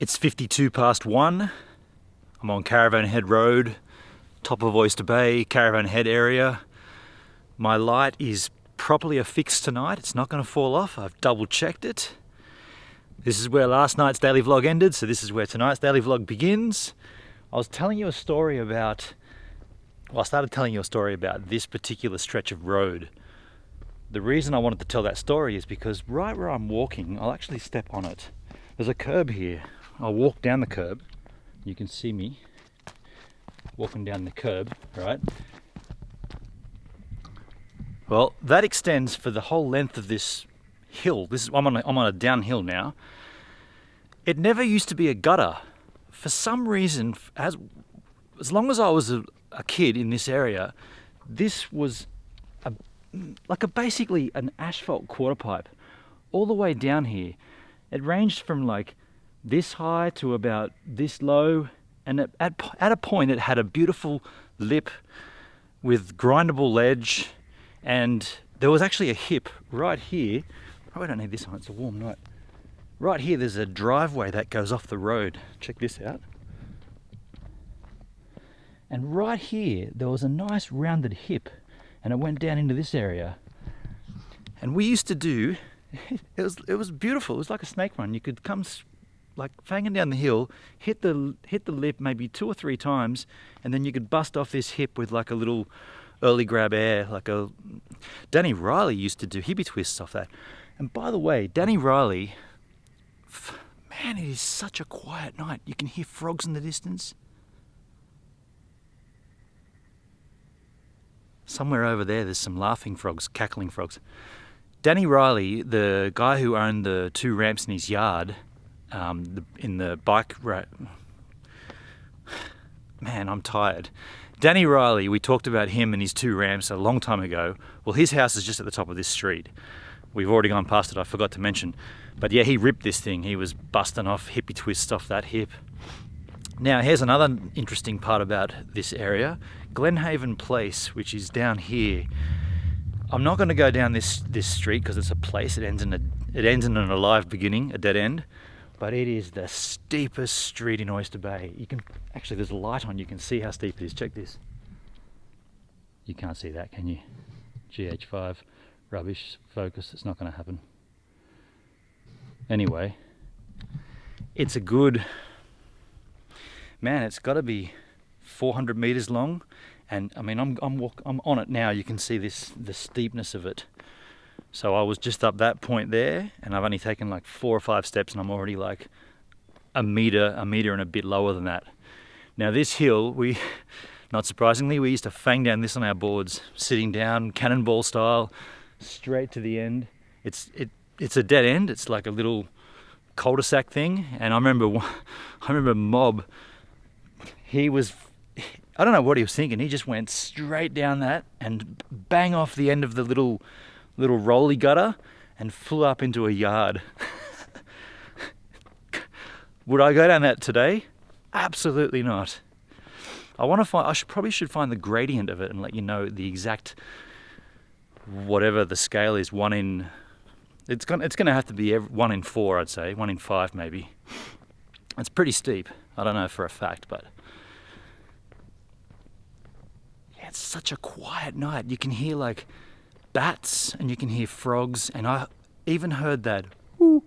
It's 1:52. I'm on Caravan Head Road, top of Oyster Bay, Caravan Head area. My light is properly affixed tonight. It's not going to fall off. I've double checked it. This is where last night's daily vlog ended, so this is where tonight's daily vlog begins. I started telling you a story about this particular stretch of road. The reason I wanted to tell that story is because right where I'm walking, I'll actually step on it. There's a curb here. I'll walk down the curb. You can see me walking down the curb, right? Well, that extends for the whole length of this hill. I'm on a downhill now. It never used to be a gutter. For some reason, as long as I was a kid in this area, this was basically an asphalt quarter pipe all the way down here. It ranged from like this high to about this low, and at a point it had a beautiful lip with grindable ledge, and there was actually a hip right here. Probably don't need this one, it's a warm night. Right here there's a driveway that goes off the road. Check this out. And right here there was a nice rounded hip, and it went down into this area. And we used to do, it was beautiful. It was like a snake run. You could come like fanging down the hill, hit the lip maybe 2 or 3 times, and then you could bust off this hip with like a little early grab air, Danny Riley used to do hippie twists off that. And by the way, Danny Riley, man, it is such a quiet night. You can hear frogs in the distance. Somewhere over there's some laughing frogs, cackling frogs. Danny Riley, the guy who owned the 2 ramps in his yard, in the bike road. Man, I'm tired. Danny Riley, we talked about him and his 2 ramps a long time ago. Well, his house is just at the top of this street. We've already gone past it, I forgot to mention. But yeah, he ripped this thing. He was busting off hippie twists off that hip. Now, here's another interesting part about this area. Glenhaven Place, which is down here. I'm not going to go down this street because it's a place. It ends in an alive beginning, a dead end. But it is the steepest street in Oyster Bay. Actually, there's a light on. You can see how steep it is. Check this. You can't see that, can you? GH5, rubbish, focus. It's not going to happen. Anyway, it's a good. Man, it's got to be 400 meters long, and I mean, I'm on it now. You can see the steepness of it. So I was just up that point there, and I've only taken like 4 or 5 steps, and I'm already like a meter and a bit lower than that. Now this hill, not surprisingly, we used to fang down this on our boards, sitting down, cannonball style, straight to the end. It's a dead end. It's like a little cul-de-sac thing, and I remember Mob. I don't know what he was thinking. He just went straight down that and bang off the end of the little rolly gutter and flew up into a yard. Would I go down that today? Absolutely not. I probably should find the gradient of it and let you know the exact, whatever the scale is. It's gonna have to be 1 in 4, I'd say, 1 in 5 maybe. It's pretty steep. I don't know for a fact, but yeah, it's such a quiet night. You can hear like bats and you can hear frogs, and I even heard that woo